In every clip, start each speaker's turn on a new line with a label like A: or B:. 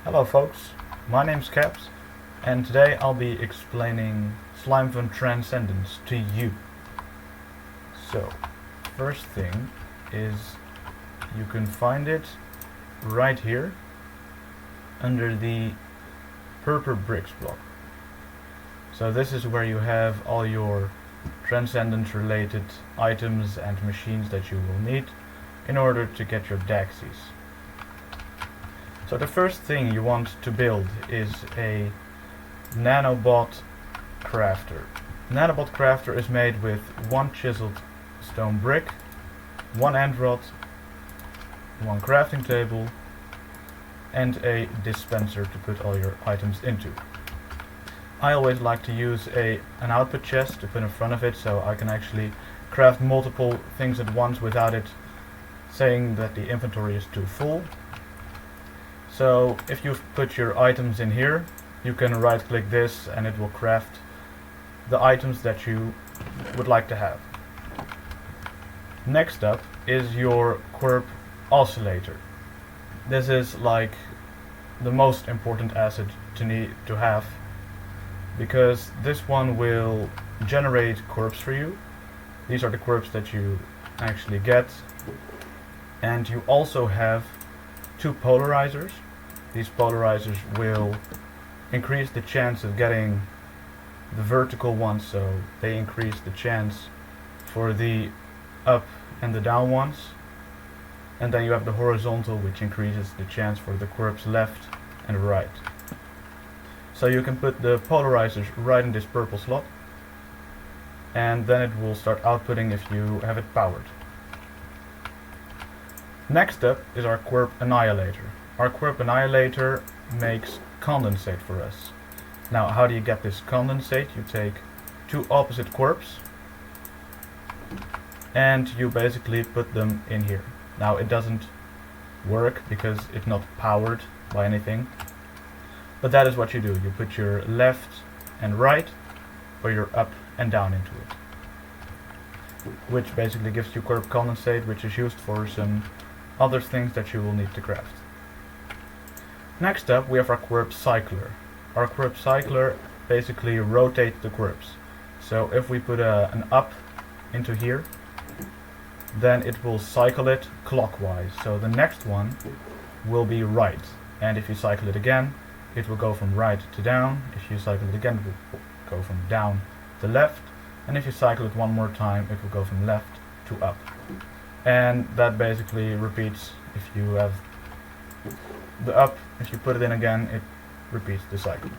A: Hello folks, my name's Caps, and today I'll be explaining Slimefun Transcendence to you. So, first thing is you can find it right here under the purple bricks block. So this is where you have all your Transcendence related items and machines that you will need in order to get your Daxies. So the first thing you want to build is a nanobot crafter. Nanobot crafter is made with one chiseled stone brick, one end rod, one crafting table, and a dispenser to put all your items into. I always like to use an output chest to put in front of it, so I can actually craft multiple things at once without it saying that the inventory is too full. So if you put your items in here, you can right click this and it will craft the items that you would like to have. Next up is your Quirp oscillator. This is like the most important asset to have, because this one will generate Quirps for you. These are the Quirps that you actually get, and you also have two polarizers. These polarizers will increase the chance of getting the vertical ones, so they increase the chance for the up and the down ones. And then you have the horizontal, which increases the chance for the Quirps left and right. So you can put the polarizers right in this purple slot, and then it will start outputting if you have it powered. Next up is our Quirp annihilator. Our Quirp annihilator makes condensate for us. Now, how do you get this condensate? You take two opposite Quirps and you basically put them in here. Now, it doesn't work because it's not powered by anything, but that is what you do. You put your left and right, or your up and down into it, which basically gives you Quirp condensate, which is used for some other things that you will need to craft. Next up, we have our Quirp cycler. Our Quirp cycler basically rotates the Quirps. So if we put an up into here, then it will cycle it clockwise. So the next one will be right. And if you cycle it again, it will go from right to down. If you cycle it again, it will go from down to left. And if you cycle it one more time, it will go from left to up. And that basically repeats. If you have the up, if you put it in again, it repeats the cycle.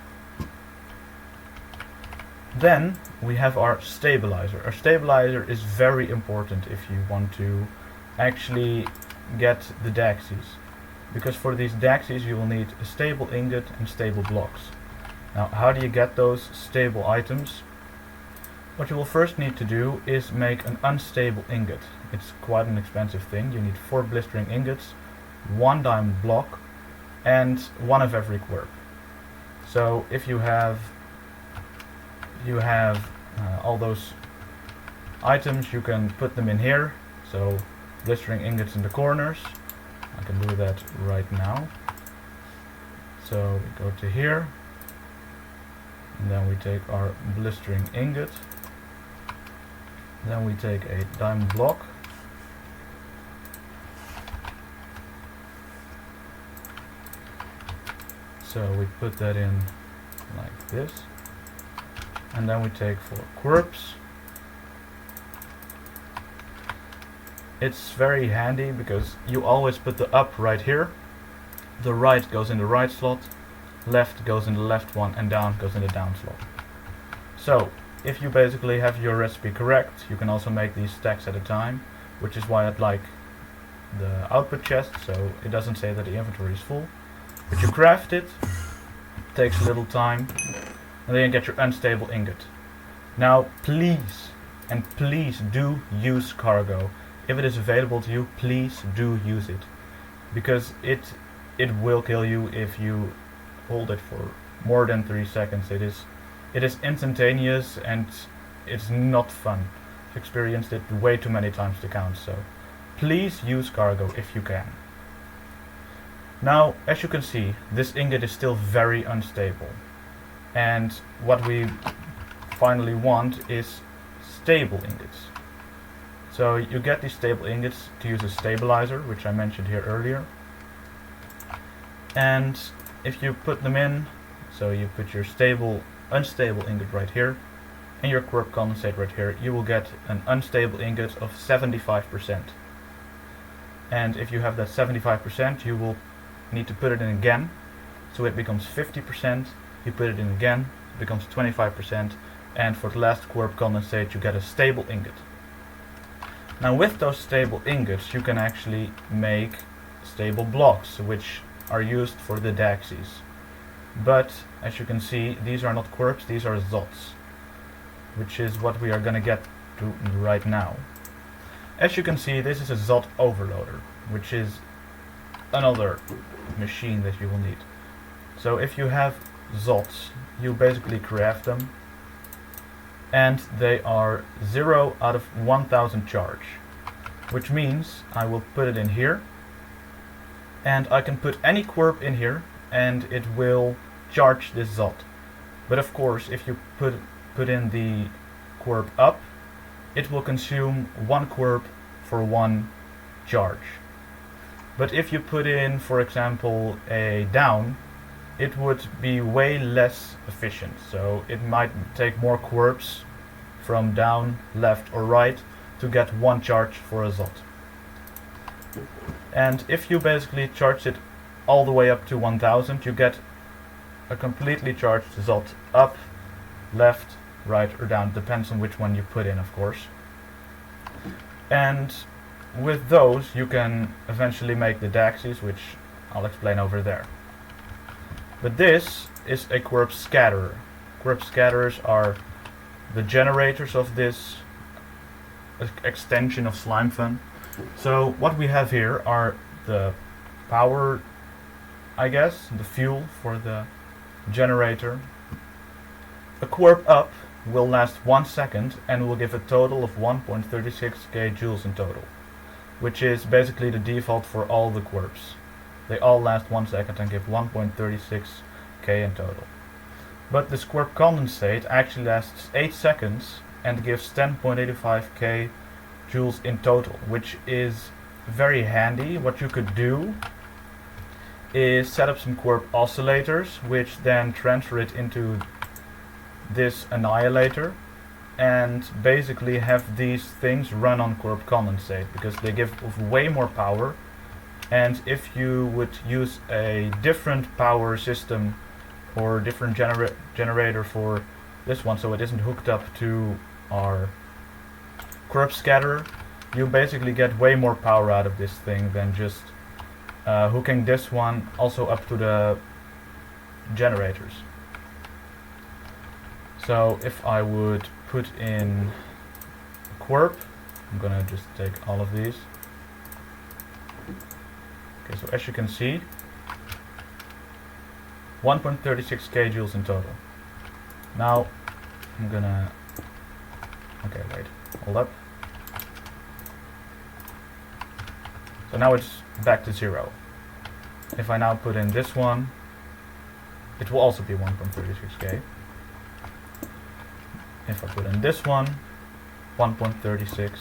A: Then we have our stabilizer. Our stabilizer is very important if you want to actually get the Daxies, because for these Daxies you will need a stable ingot and stable blocks. Now, how do you get those stable items? What you will first need to do is make an unstable ingot. It's quite an expensive thing. You need 4 blistering ingots, 1 diamond block, and 1 of every Quirp. So if you have all those items, you can put them in here. So blistering ingots in the corners. I can do that right now. So we go to here, and then we take our blistering ingot. Then we take a diamond block. So we put that in like this. And then we take 4 Quirps. It's very handy because you always put the up right here. The right goes in the right slot, left goes in the left one, and down goes in the down slot. So if you basically have your recipe correct, you can also make these stacks at a time, which is why I'd like the output chest, so it doesn't say that the inventory is full. But you craft it, takes a little time, and then you get your unstable ingot. Now please, and please do use cargo. If it is available to you, please do use it, because it will kill you if you hold it for more than 3 seconds. It is instantaneous and it's not fun. I've experienced it way too many times to count, so please use cargo if you can. Now, as you can see, this ingot is still very unstable. And what we finally want is stable ingots. So you get these stable ingots to use a stabilizer, which I mentioned here earlier. And if you put them in, so you put your unstable ingot right here, and your Quirp condensate right here, you will get an unstable ingot of 75%. And if you have that 75%, you will need to put it in again, so it becomes 50%, you put it in again, it becomes 25%, and for the last Quirp condensate you get a stable ingot. Now with those stable ingots you can actually make stable blocks, which are used for the Daxies. But as you can see, these are not Quirps, these are Zots, which is what we are going to get to right now. As you can see, this is a Zot overloader, which is another machine that you will need. So if you have Zots, you basically craft them, and they are 0 out of 1000 charge, which means I will put it in here, and I can put any Quirp in here and it will charge this Zot. But of course, if you put in the Quirp up, it will consume 1 Quirp for 1 charge. But if you put in, for example, a down, it would be way less efficient. So it might take more Quirps from down, left or right to get 1 charge for a Zot. And if you basically charge it all the way up to 1000, you get a completely charged Zot up, left, right or down, depends on which one you put in, of course. And with those you can eventually make the Daxies, which I'll explain over there. But this is a Quirp scatterer. Quirp scatterers are the generators of this extension of Slimefun. So what we have here are the power, I guess, the fuel for the generator. A Quirp up will last 1 second and will give a total of 1.36k joules in total, which is basically the default for all the Quirps. They all last 1 second and give 1.36k in total. But this Quirp condensate actually lasts 8 seconds and gives 10.85k joules in total, which is very handy. What you could do is set up some Quirp oscillators, which then transfer it into this annihilator, and basically have these things run on Quirp condensate, because they give way more power. And if you would use a different power system or different generator for this one, so it isn't hooked up to our Quirp scatterer, you basically get way more power out of this thing than just hooking this one also up to the generators. So if I would put in Quirp, I'm gonna just take all of these. Okay, so as you can see, 1.36k joules in total. Now I'm gonna, okay, wait, hold up. So now it's back to 0. If I now put in this one, it will also be 1.36k. If I put in this one, 1.36.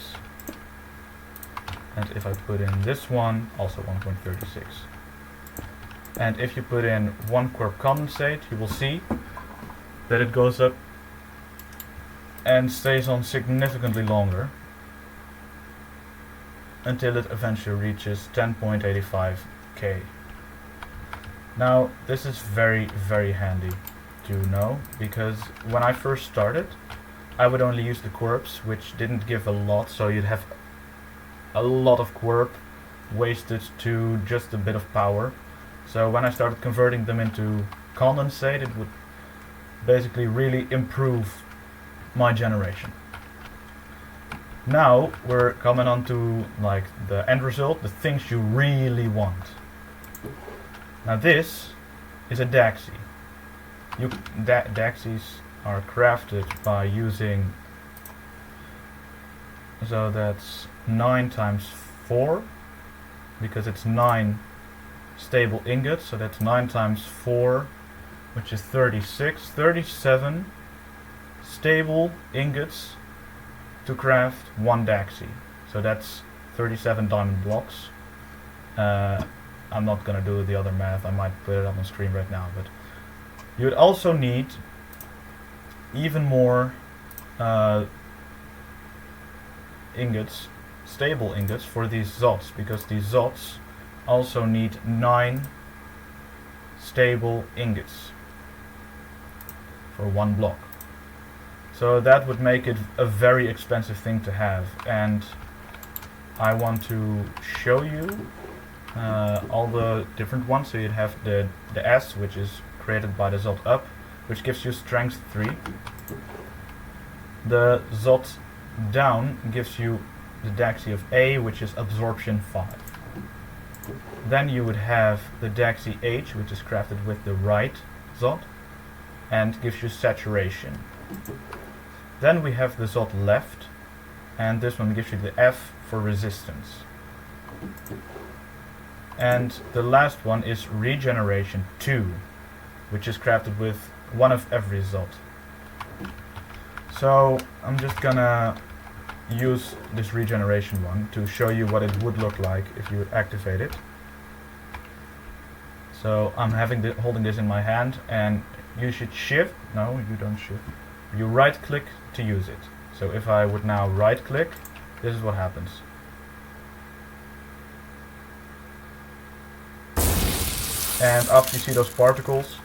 A: And if I put in this one, also 1.36. And if you put in 1 Quirp condensate, you will see that it goes up and stays on significantly longer until it eventually reaches 10.85k. Now this is very, very handy to know, because when I first started I would only use the Quirps, which didn't give a lot, so you'd have a lot of Quirp wasted to just a bit of power. So when I started converting them into condensate, it would basically really improve my generation. Now we're coming on to like the end result, the things you really want. Now this is a Daxie. Daxies are crafted by using, so that's 9 times 4, because it's 9 stable ingots, so that's 9 times 4, which is 36. 37 stable ingots to craft 1 Daxi. So that's 37 diamond blocks. I'm not gonna do the other math, I might put it up on screen right now, but you would also need even more ingots, stable ingots, for these Zots, because these Zots also need 9 stable ingots for 1 block. So that would make it a very expensive thing to have, and I want to show you all the different ones. So you'd have the S, which is created by the Zot up, which gives you strength 3. The Zot down gives you the Daxi of A, which is absorption 5. Then you would have the Daxi H, which is crafted with the right Zot and gives you saturation. Then we have the Zot left, and this one gives you the F for resistance. And the last one is regeneration 2, which is crafted with one of every Zot. So I'm just gonna use this regeneration one to show you what it would look like if you would activate it. So I'm holding this in my hand, and you should shift. No, you don't shift. You right click to use it. So if I would now right click, this is what happens. And after you see those particles,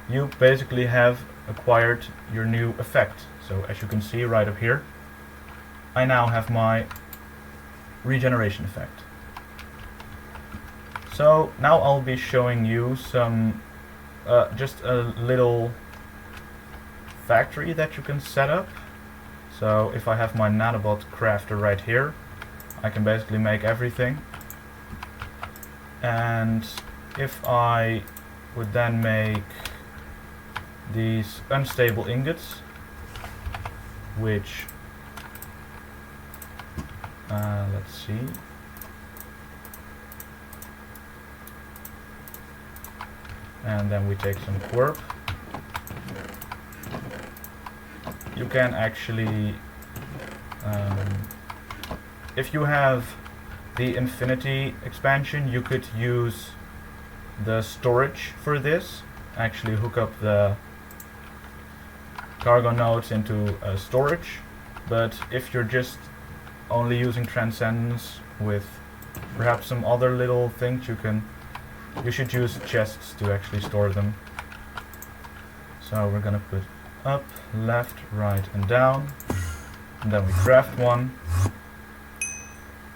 A: you basically have acquired your new effect. So as you can see right up here, I now have my regeneration effect. So now I'll be showing you some, just a little factory that you can set up. So if I have my nanobot crafter right here, I can basically make everything. And if I would then make these unstable ingots, which let's see, and then we take some Quirp. You can actually, if you have the infinity expansion, you could use the storage for this, actually hook up the cargo nodes into storage. But if you're just only using Transcendence with perhaps some other little things, you should use chests to actually store them. So we're gonna put up, left, right and down, and then we craft one.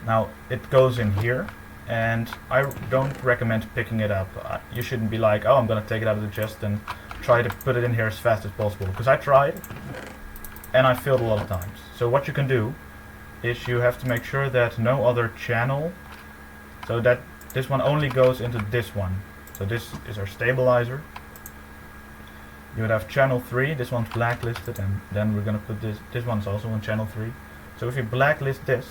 A: Now it goes in here, and I don't recommend picking it up. You shouldn't be like, oh, I'm gonna take it out of the chest and try to put it in here as fast as possible, because I tried and I failed a lot of times. So what you can do is you have to make sure that no other channel, so that this one only goes into this one. So this is our stabilizer. You would have channel 3, this one's blacklisted, and then we're gonna put this one's also on channel 3. So if you blacklist this,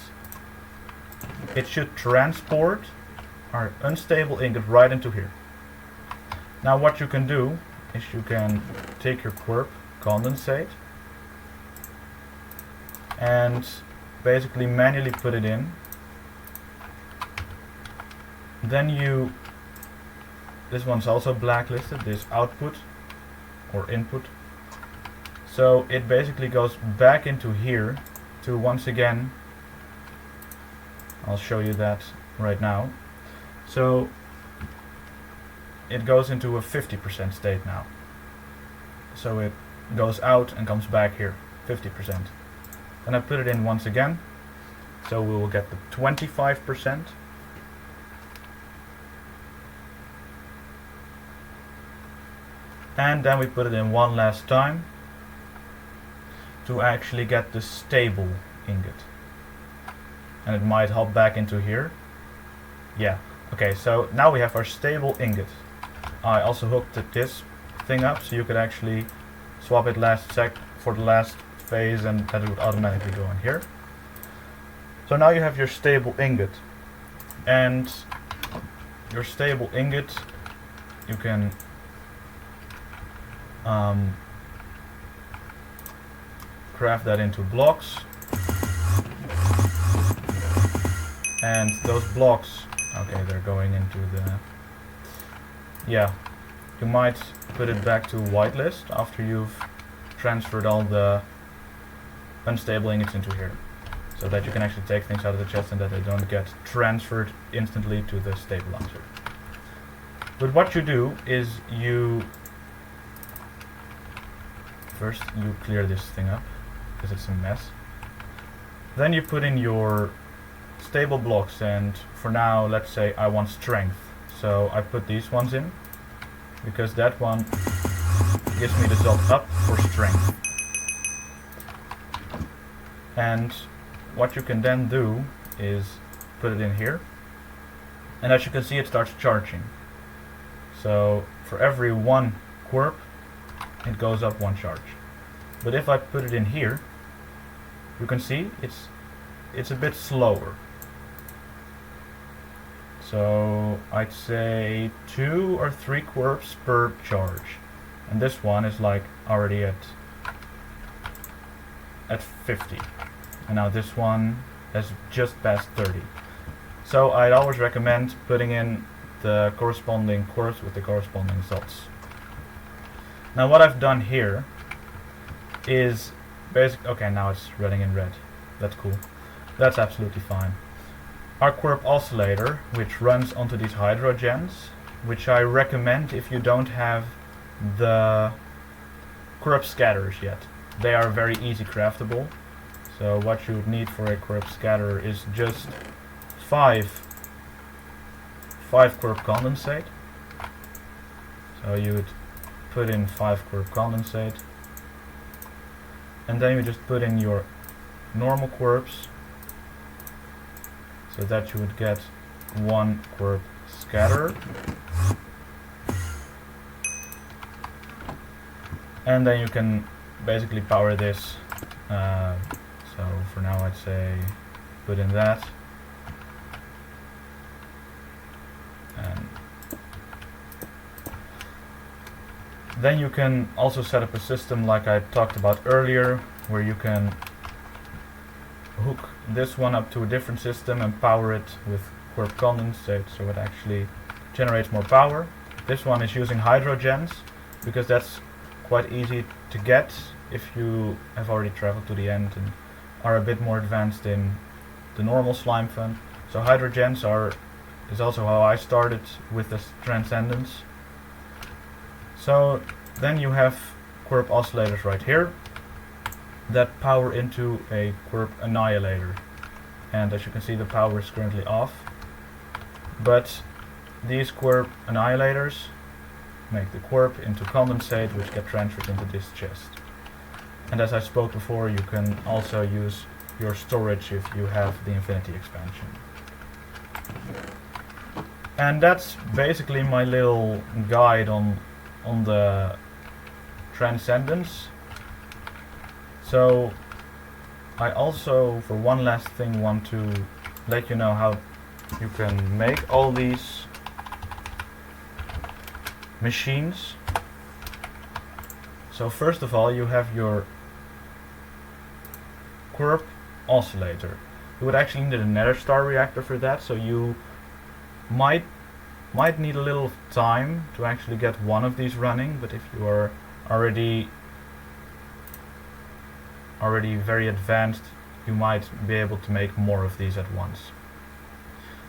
A: it should transport our unstable ingot right into here. Now what you can do is you can take your Quirp, condensate, and basically manually put it in. Then this one's also blacklisted, this output or input. So it basically goes back into here to, once again, I'll show you that right now. So it goes into a 50% state now. So it goes out and comes back here, 50%. Then I put it in once again, so we will get the 25%. And then we put it in one last time to actually get the stable ingot. And it might hop back into here. Yeah, okay, so now we have our stable ingot. I also hooked this thing up, so you could actually swap it for the last phase, and that would automatically go in here. So now you have your stable ingot. And your stable ingot, you can craft that into blocks, and those blocks, okay, they're going into the, yeah, you might put it back to whitelist after you've transferred all the unstable ingots into here, so that you can actually take things out of the chest and that they don't get transferred instantly to the stabilizer. But what you do is first you clear this thing up because it's a mess. Then you put in your stable blocks, and for now let's say I want strength, so I put these ones in because that one gives me the Zot up for strength. And what you can then do is put it in here, and as you can see it starts charging. So for every one Quirp it goes up one charge. But if I put it in here, you can see it's a bit slower. So I'd say 2 or 3 Quirps per charge, and this one is like already at 50, and now this one has just passed 30. So I'd always recommend putting in the corresponding Quirps with the corresponding Zots. Now what I've done here is okay, now it's running in red. That's cool. That's absolutely fine. Our Quirp oscillator, which runs onto these hydrogens, which I recommend if you don't have the Quirp scatterers yet. They are very easy craftable. So what you would need for a Quirp scatterer is just 5 Quirp condensate. So you would put in 5 Quirp condensate, and then you just put in your normal Quirps, so that you would get 1 Quirp scatterer. And then you can basically power this. So for now I'd say put in that. And then you can also set up a system like I talked about earlier, where you can hook this one up to a different system and power it with Quirp condensate, so it actually generates more power. This one is using hydrogens because that's quite easy to get if you have already traveled to the end and are a bit more advanced in the normal Slimefun. So hydrogens is also how I started with this Transcendence. So then you have Quirp oscillators right here that power into a Quirp annihilator, and as you can see the power is currently off, but these Quirp annihilators make the Quirp into condensate, which get transferred into this chest. And as I spoke before, you can also use your storage if you have the infinity expansion. And that's basically my little guide on the Transcendence. So I also, for one last thing, want to let you know how you can make all these machines. So first of all, you have your Quirp oscillator. You would actually need a nether star reactor for that, so you might need a little time to actually get one of these running, but if you are already very advanced, you might be able to make more of these at once.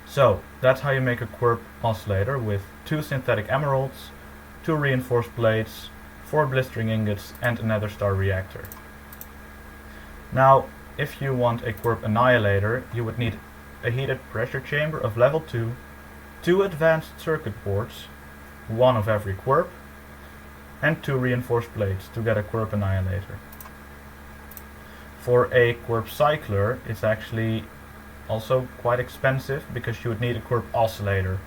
A: So that's how you make a Quirp oscillator with 2 synthetic emeralds, 2 reinforced plates, 4 blistering ingots, and a nether star reactor. Now, if you want a Quirp annihilator, you would need a heated pressure chamber of level 2, 2 advanced circuit boards, 1 of every Quirp, and 2 reinforced plates to get a Quirp annihilator. For a Quirp cycler, it's actually also quite expensive because you would need a Quirp oscillator.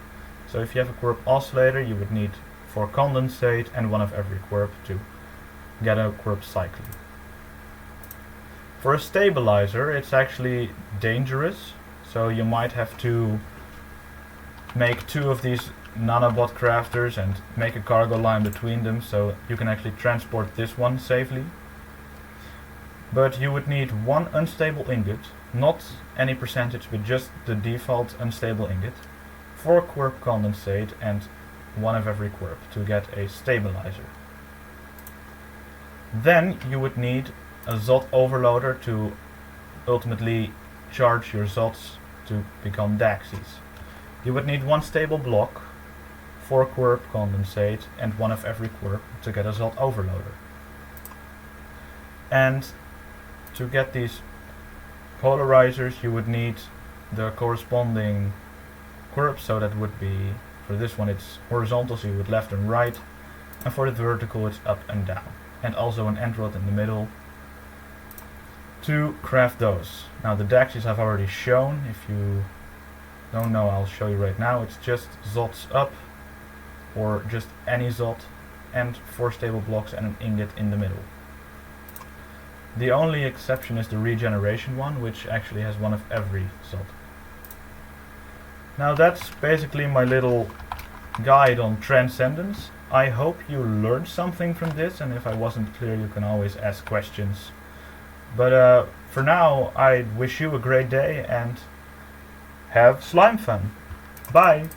A: So if you have a Quirp oscillator, you would need 4 condensate and 1 of every Quirp to get a Quirp cycler. For a stabilizer, it's actually dangerous, so you might have to make 2 of these nanobot crafters and make a cargo line between them so you can actually transport this one safely. But you would need 1 unstable ingot, not any percentage but just the default unstable ingot, 4 Quirp condensate and 1 of every Quirp to get a stabilizer. Then you would need a Zot overloader to ultimately charge your Zots to become Daxies. You would need 1 stable block, 4 Quirp condensate and 1 of every Quirp to get a Zot overloader. And to get these polarizers you would need the corresponding Quirps, so that would be, for this one it's horizontal, so you would left and right, and for the vertical it's up and down. And also an end rod in the middle to craft those. Now the Daxies I've already shown. If you don't know, I'll show you right now. It's just Zots up, or just any Zot, and 4 stable blocks and an ingot in the middle. The only exception is the regeneration one, which actually has 1 of every Zot. Now that's basically my little guide on Transcendence. I hope you learned something from this, and if I wasn't clear you can always ask questions. But for now, I wish you a great day and have slime fun. Bye!